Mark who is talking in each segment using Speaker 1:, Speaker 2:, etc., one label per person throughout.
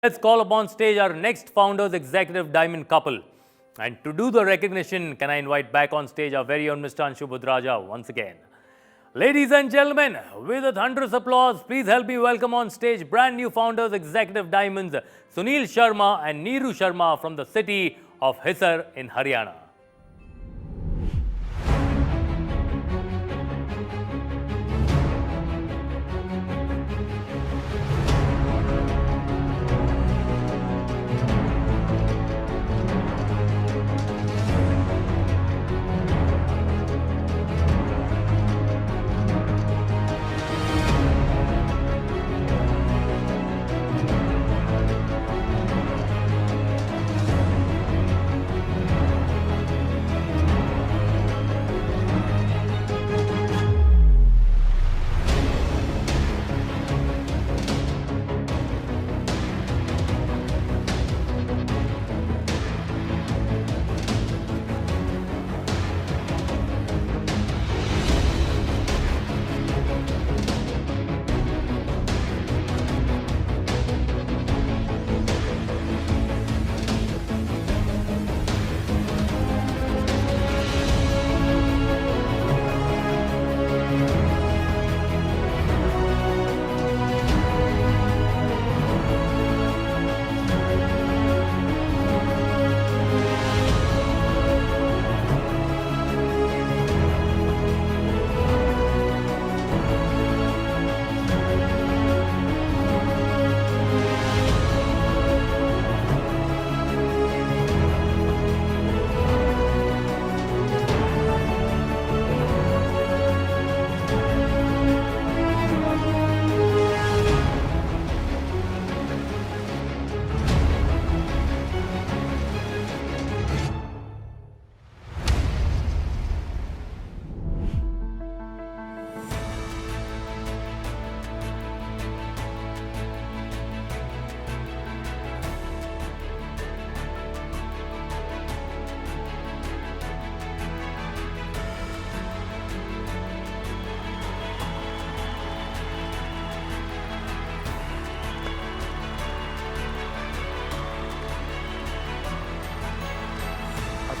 Speaker 1: Let's call upon stage our next Founders Executive Diamond couple. And to do the recognition, can I invite back on stage our very own Mr. Anshu Budraja once again. Ladies and gentlemen, with a thunderous applause, please help me welcome on stage brand new Founders Executive Diamonds, Sunil Sharma and Neeru Sharma from the city of Hisar in Haryana.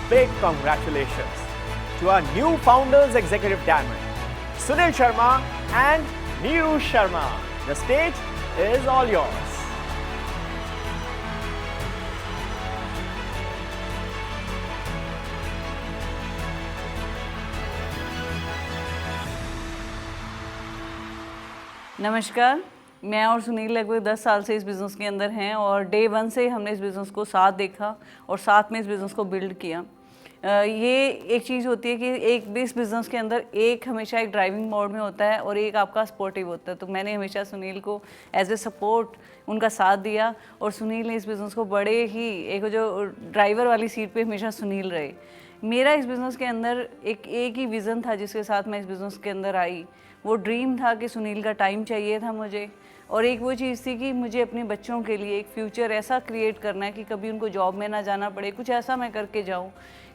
Speaker 2: Big congratulations to our new Founders Executive Diamond, Sunil Sharma and Neeru Sharma. The stage is all yours.
Speaker 3: नमस्कार, मैं और सुनील लगभग 10 साल से इस business के अंदर हैं और डे 1 से हमने इस बिज़नेस को साथ देखा और साथ में इस बिज़नेस को बिल्ड किया। ये एक चीज़ होती है कि एक भी इस बिज़नेस के अंदर एक हमेशा एक ड्राइविंग मोड में होता है और एक आपका सपोर्टिव होता है। तो मैंने हमेशा सुनील को एज ए सपोर्ट उनका साथ दिया और सुनील ने इस बिज़नेस को बड़े ही एक जो ड्राइवर वाली सीट पे हमेशा सुनील रहे। मेरा इस बिज़नेस के अंदर एक ही विज़न था जिसके साथ मैं इस बिज़नेस के अंदर आई। वो ड्रीम था कि सुनील का टाइम चाहिए था मुझे, और एक वो चीज़ थी कि मुझे अपने बच्चों के लिए एक फ्यूचर ऐसा क्रिएट करना है कि कभी उनको जॉब में ना जाना पड़े, कुछ ऐसा मैं करके जाऊं।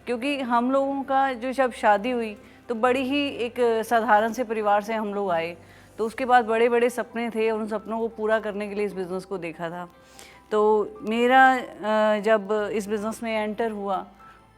Speaker 3: क्योंकि हम लोगों का जो जब शादी हुई तो बड़ी ही एक साधारण से परिवार से हम लोग आए, तो उसके बाद बड़े बड़े सपने थे और उन सपनों को पूरा करने के लिए इस बिज़नेस को देखा था। तो मेरा जब इस बिज़नेस में एंटर हुआ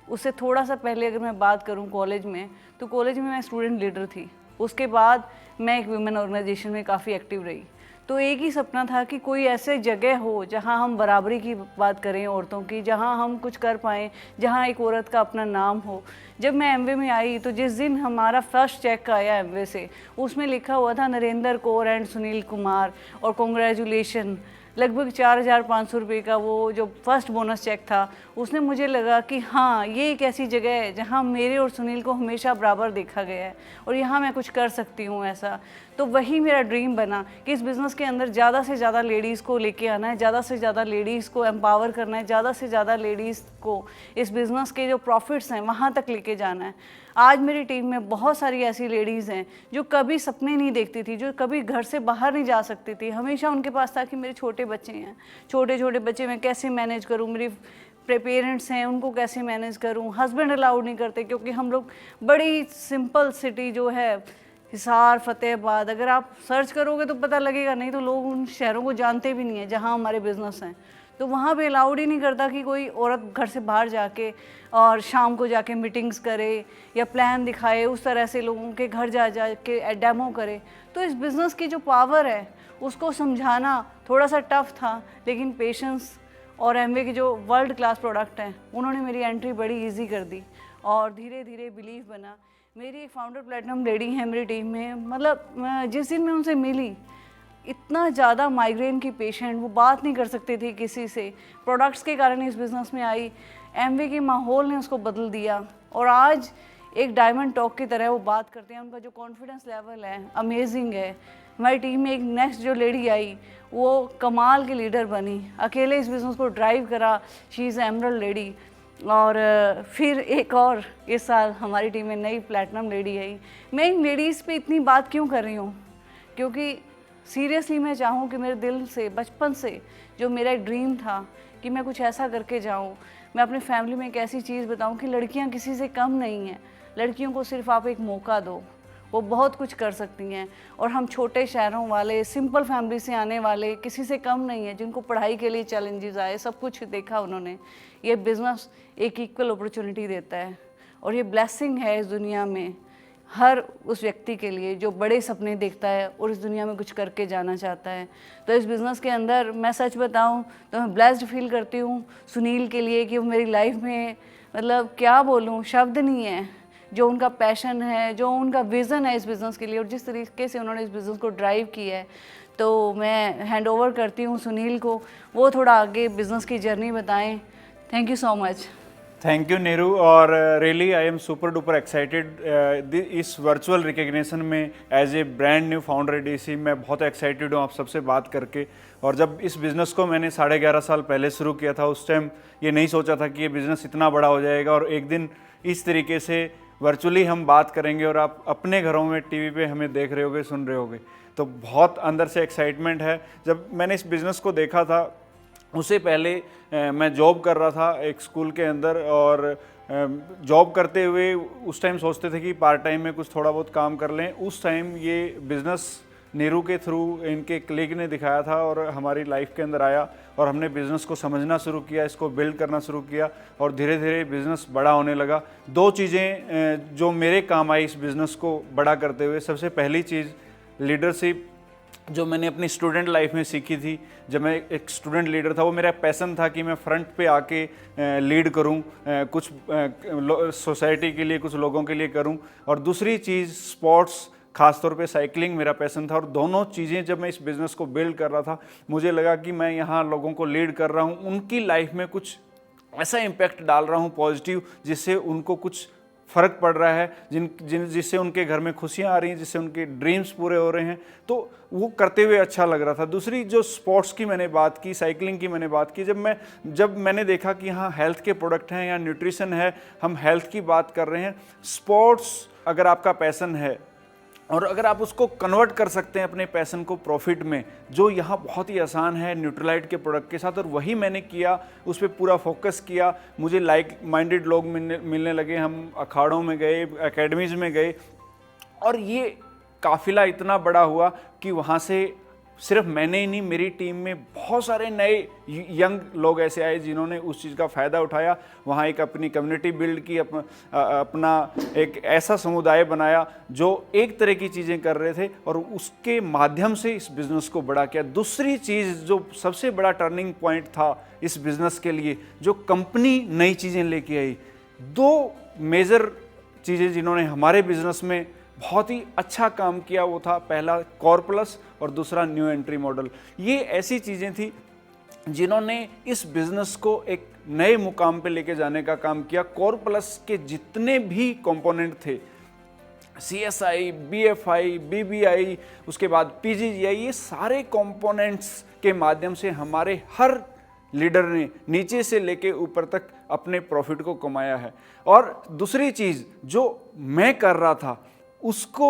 Speaker 3: उससे थोड़ा सा पहले अगर मैं बात करूं कॉलेज में, तो कॉलेज में मैं स्टूडेंट लीडर थी। उसके बाद मैं एक वुमेन ऑर्गेनाइजेशन में काफ़ी एक्टिव रही। तो एक ही सपना था कि कोई ऐसे जगह हो जहां हम बराबरी की बात करें औरतों की, जहां हम कुछ कर पाएँ, जहां एक औरत का अपना नाम हो। जब मैं एमवे में आई तो जिस दिन हमारा फर्स्ट चेक आया एमवे से, उसमें लिखा हुआ था नरेंद्र कौर एंड सुनील कुमार और कॉन्ग्रेचुलेशन। लगभग 4,500 रुपये का वो जो फर्स्ट बोनस चेक था, उसने मुझे लगा कि हाँ, ये एक ऐसी जगह है जहाँ मेरे और सुनील को हमेशा बराबर देखा गया है और यहाँ मैं कुछ कर सकती हूँ ऐसा। तो वही मेरा ड्रीम बना कि इस बिज़नेस के अंदर ज़्यादा से ज़्यादा लेडीज़ को लेके आना है, ज़्यादा से ज़्यादा लेडीज़ को एम्पावर करना है, ज़्यादा से ज़्यादा लेडीज़ को इस बिज़नेस के जो प्रॉफिट्स हैं वहाँ तक लेके जाना है। आज मेरी टीम में बहुत सारी ऐसी लेडीज़ हैं जो कभी सपने नहीं देखती थी, जो कभी घर से बाहर नहीं जा सकती थी। हमेशा उनके पास था कि मेरे छोटे बच्चे हैं, छोटे छोटे बच्चे मैं कैसे मैनेज करूँ, मेरी पेरेंट्स हैं उनको कैसे मैनेज करूँ। हस्बैंड अलाउड नहीं करते क्योंकि हम लोग बड़ी सिंपल सिटी जो है हिसार फतेहाबाद, अगर आप सर्च करोगे तो पता लगेगा, नहीं तो लोग उन शहरों को जानते भी नहीं है जहाँ हमारे बिज़नेस हैं। तो वहाँ पे अलाउड ही नहीं करता कि कोई औरत घर से बाहर जाके और शाम को जाके मीटिंग्स करे या प्लान दिखाए, उस तरह से लोगों के घर जा के डेमो करे। तो इस बिज़नेस की जो पावर है उसको समझाना थोड़ा सा टफ था, लेकिन पेशेंस और एमवे के जो वर्ल्ड क्लास प्रोडक्ट हैं उन्होंने मेरी एंट्री बड़ी इजी कर दी और धीरे धीरे बिलीव बना। मेरी एक फाउंडर प्लेटिनम लेडी है मेरी टीम में, मतलब जिस दिन मैं उनसे मिली इतना ज़्यादा माइग्रेन की पेशेंट, वो बात नहीं कर सकती थी किसी से, प्रोडक्ट्स के कारण इस बिज़नेस में आई, एमवे के माहौल ने उसको बदल दिया और आज एक डायमंड टॉक की तरह वो बात करते हैं। उनका जो कॉन्फिडेंस लेवल है अमेजिंग है। हमारी टीम में एक नेक्स्ट जो लेडी आई वो कमाल की लीडर बनी, अकेले इस बिज़नेस को ड्राइव करा, शी इज़ एमरल्ड लेडी। और फिर एक और इस साल हमारी टीम में नई प्लैटिनम लेडी आई। मैं इन लेडीज़ पे इतनी बात क्यों कर रही हूँ, क्योंकि सीरियसली मैं चाहूँ कि मेरे दिल से बचपन से जो मेरा एक ड्रीम था कि मैं कुछ ऐसा करके जाऊँ, मैं अपने फैमिली में एक ऐसी चीज़ बताऊँ कि लड़कियाँ किसी से कम नहीं हैं, लड़कियों को सिर्फ आप एक मौका दो, वो बहुत कुछ कर सकती हैं। और हम छोटे शहरों वाले, सिंपल फैमिली से आने वाले किसी से कम नहीं है, जिनको पढ़ाई के लिए चैलेंजेस आए, सब कुछ देखा उन्होंने। ये बिज़नेस एक इक्वल अपॉर्चुनिटी देता है और ये ब्लेसिंग है इस दुनिया में हर उस व्यक्ति के लिए जो बड़े सपने देखता है और इस दुनिया में कुछ करके जाना चाहता है। तो इस बिज़नेस के अंदर मैं सच बताऊं तो मैं ब्लेस्ड फील करती हूँ सुनील के लिए कि वो मेरी लाइफ में, मतलब क्या बोलूँ, शब्द नहीं है, जो उनका पैशन है, जो उनका विज़न है इस बिज़नेस के लिए और जिस तरीके से उन्होंने इस बिज़नेस को ड्राइव किया है। तो मैं हैंड ओवर करती हूँ सुनील को, वो थोड़ा आगे बिज़नेस की जर्नी बताएं। Thank you so much.
Speaker 4: Thank you Neeru, और really I am super duper excited इस वर्चुअल रिकग्निशन में as a brand new founder ADC. मैं बहुत एक्साइटेड हूँ आप सबसे बात करके। और जब इस बिज़नेस को मैंने 11.5 साल पहले शुरू किया था, उस टाइम ये नहीं सोचा था कि ये बिज़नेस इतना बड़ा हो जाएगा और एक दिन इस तरीके से वर्चुअली हम बात करेंगे और आप अपने घरों में टीवी पे हमें देख रहे होगे, सुन रहे होगे। तो बहुत अंदर से एक्साइटमेंट है। जब मैंने इस बिज़नेस को देखा था, उससे पहले मैं जॉब कर रहा था एक स्कूल के अंदर, और जॉब करते हुए उस टाइम सोचते थे कि पार्ट टाइम में कुछ थोड़ा बहुत काम कर लें। उस टाइम ये बिज़नेस नीरू के थ्रू इनके कलीग ने दिखाया था और हमारी लाइफ के अंदर आया और हमने बिज़नेस को समझना शुरू किया, इसको बिल्ड करना शुरू किया और धीरे धीरे बिज़नेस बड़ा होने लगा। 2 चीज़ें जो मेरे काम आई इस बिज़नेस को बड़ा करते हुए, सबसे पहली चीज़ लीडरशिप, जो मैंने अपनी स्टूडेंट लाइफ में सीखी थी। जब मैं एक स्टूडेंट लीडर था, वो मेरा पैसन था कि मैं फ्रंट पे आके लीड करूं, कुछ सोसाइटी के लिए, कुछ लोगों के लिए करूं। और दूसरी चीज़ स्पोर्ट्स, खासतौर पे साइकिलिंग मेरा पैसन था। और दोनों चीज़ें जब मैं इस बिज़नेस को बिल्ड कर रहा था, मुझे लगा कि मैं यहाँ लोगों को लीड कर रहा हूँ, उनकी लाइफ में कुछ ऐसा इम्पैक्ट डाल रहा हूँ पॉजिटिव, जिससे उनको कुछ फ़र्क पड़ रहा है, जिससे उनके घर में खुशियाँ आ रही हैं, जिससे उनके ड्रीम्स पूरे हो रहे हैं। तो वो करते हुए अच्छा लग रहा था। दूसरी जो स्पोर्ट्स की मैंने बात की, साइकिलिंग की मैंने बात की, जब मैंने देखा कि हाँ हेल्थ के प्रोडक्ट हैं या न्यूट्रिशन है, हम हेल्थ की बात कर रहे हैं। स्पोर्ट्स अगर आपका पैसन है और अगर आप उसको कन्वर्ट कर सकते हैं अपने पैसन को प्रॉफिट में, जो यहाँ बहुत ही आसान है न्यूट्रलाइट के प्रोडक्ट के साथ, और वही मैंने किया, उस पर पूरा फोकस किया। मुझे लाइक माइंडेड लोग मिलने लगे, हम अखाड़ों में गए, एकेडमीज़ में गए, और ये काफ़िला इतना बड़ा हुआ कि वहाँ से सिर्फ मैंने ही नहीं, मेरी टीम में बहुत सारे नए यंग लोग ऐसे आए जिन्होंने उस चीज़ का फ़ायदा उठाया। वहाँ एक अपनी कम्युनिटी बिल्ड की, अपना एक ऐसा समुदाय बनाया जो एक तरह की चीज़ें कर रहे थे और उसके माध्यम से इस बिज़नेस को बड़ा किया। दूसरी चीज़ जो सबसे बड़ा टर्निंग पॉइंट था इस बिज़नेस के लिए, जो कंपनी नई चीज़ें लेके आई, 2 मेजर चीज़ें जिन्होंने हमारे बिज़नेस में बहुत ही अच्छा काम किया, वो था पहला कोर प्लस और दूसरा न्यू एंट्री मॉडल। ये ऐसी चीज़ें थी जिन्होंने इस बिज़नेस को एक नए मुकाम पे लेके जाने का काम किया। कोर प्लस के जितने भी कंपोनेंट थे, CSI, BFI, BBI, उसके बाद PGGI, ये सारे कंपोनेंट्स के माध्यम से हमारे हर लीडर ने नीचे से लेके ऊपर तक अपने प्रॉफिट को कमाया है। और दूसरी चीज़ जो मैं कर रहा था, उसको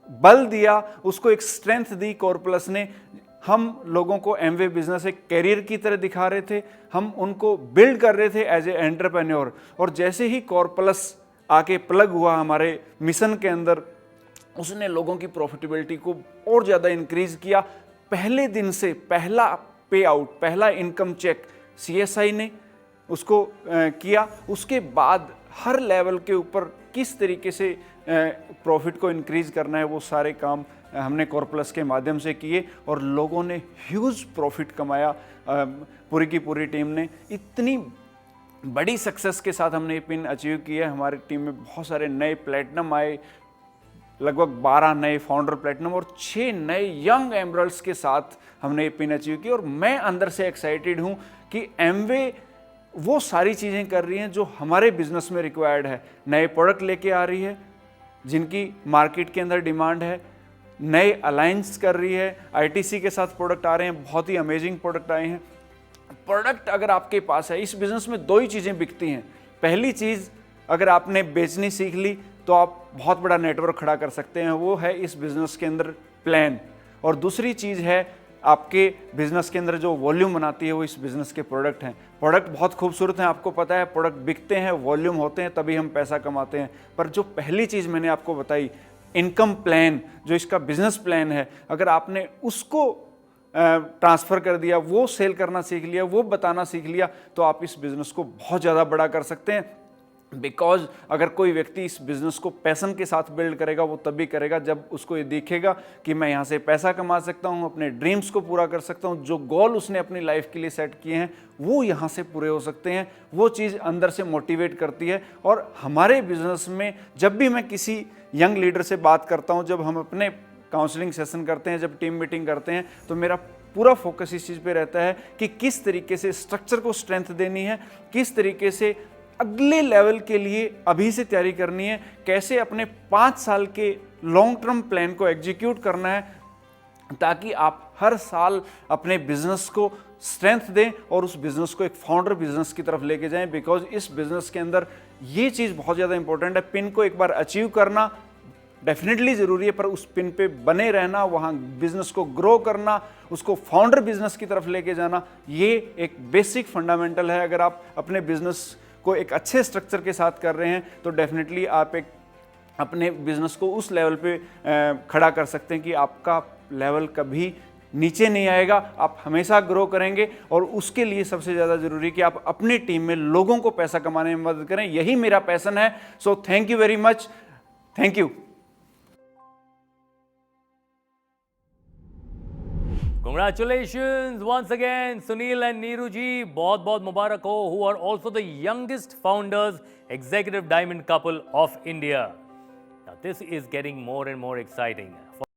Speaker 4: बल दिया, उसको एक स्ट्रेंथ दी कोर प्लस ने। हम लोगों को एमवे बिजनेस एक कैरियर की तरह दिखा रहे थे, हम उनको बिल्ड कर रहे थे एज ए एंटरप्रेन्योर। और जैसे ही कोर प्लस आके प्लग हुआ हमारे मिशन के अंदर, उसने लोगों की प्रॉफिटेबिलिटी को और ज़्यादा इंक्रीज किया। पहले दिन से पहला पे आउट, पहला इनकम चेक CSI ने उसको किया, उसके बाद हर लेवल के ऊपर किस तरीके से प्रॉफिट को इंक्रीज करना है वो सारे काम हमने कोरप्लस के माध्यम से किए और लोगों ने ह्यूज प्रॉफिट कमाया। पूरी की पूरी टीम ने इतनी बड़ी सक्सेस के साथ हमने ये पिन अचीव किया। हमारी टीम में बहुत सारे नए प्लेटिनम आए, लगभग 12 नए फाउंडर प्लेटिनम और 6 नए यंग एमरल्ड्स के साथ हमने ये पिन अचीव की। और मैं अंदर से एक्साइटेड हूँ कि एमवे वो सारी चीज़ें कर रही हैं जो हमारे बिजनेस में रिक्वायर्ड है। नए प्रोडक्ट लेके आ रही है जिनकी मार्केट के अंदर डिमांड है, नए अलायंस कर रही है, ITC के साथ प्रोडक्ट आ रहे हैं, बहुत ही अमेजिंग प्रोडक्ट आए हैं। प्रोडक्ट अगर आपके पास है, इस बिज़नेस में 2 ही चीज़ें बिकती हैं। पहली चीज़ अगर आपने बेचनी सीख ली तो आप बहुत बड़ा नेटवर्क खड़ा कर सकते हैं, वो है इस बिज़नेस के अंदर प्लान। और दूसरी चीज़ है आपके बिज़नेस के अंदर जो वॉल्यूम बनाती है वो इस बिज़नेस के प्रोडक्ट हैं। प्रोडक्ट बहुत खूबसूरत हैं, आपको पता है, प्रोडक्ट बिकते हैं, वॉल्यूम होते हैं, तभी हम पैसा कमाते हैं। पर जो पहली चीज़ मैंने आपको बताई, इनकम प्लान, जो इसका बिजनेस प्लान है, अगर आपने उसको ट्रांसफ़र कर दिया, वो सेल करना सीख लिया, वो बताना सीख लिया, तो आप इस बिज़नेस को बहुत ज़्यादा बड़ा कर सकते हैं। बिकॉज अगर कोई व्यक्ति इस बिज़नेस को पैशन के साथ बिल्ड करेगा वो तभी करेगा जब उसको ये दिखेगा कि मैं यहाँ से पैसा कमा सकता हूँ, अपने ड्रीम्स को पूरा कर सकता हूँ, जो गोल उसने अपनी लाइफ के लिए सेट किए हैं वो यहाँ से पूरे हो सकते हैं। वो चीज़ अंदर से मोटिवेट करती है। और हमारे बिज़नेस में जब भी मैं किसी यंग लीडर से बात करता हूँ, जब हम अपने काउंसलिंग सेशन करते हैं, जब टीम मीटिंग करते हैं, तो मेरा पूरा फोकस इस चीज़ पे रहता है कि किस तरीके से स्ट्रक्चर को स्ट्रेंथ देनी है, किस तरीके से अगले लेवल के लिए अभी से तैयारी करनी है, कैसे अपने 5 साल के लॉन्ग टर्म प्लान को एग्जीक्यूट करना है, ताकि आप हर साल अपने बिजनेस को स्ट्रेंथ दें और उस बिजनेस को एक फाउंडर बिजनेस की तरफ लेके जाएं। बिकॉज इस बिजनेस के अंदर ये चीज़ बहुत ज़्यादा इंपॉर्टेंट है। पिन को एक बार अचीव करना डेफिनेटली ज़रूरी है, पर उस पिन पे बने रहना, वहाँ बिजनेस को ग्रो करना, उसको फाउंडर बिजनेस की तरफ लेके जाना, ये एक बेसिक फंडामेंटल है। अगर आप अपने बिजनेस को एक अच्छे स्ट्रक्चर के साथ कर रहे हैं तो डेफिनेटली आप एक अपने बिजनेस को उस लेवल पे खड़ा कर सकते हैं कि आपका लेवल कभी नीचे नहीं आएगा, आप हमेशा ग्रो करेंगे। और उसके लिए सबसे ज़्यादा ज़रूरी कि आप अपनी टीम में लोगों को पैसा कमाने में मदद करें। यही मेरा पैशन है। So thank you very much. Thank you.
Speaker 1: Congratulations once again, Sunil and Neeru ji. बहुत बहुत मुबारक हो, who are also the youngest founders, executive diamond couple of India. Now this is getting more and more exciting.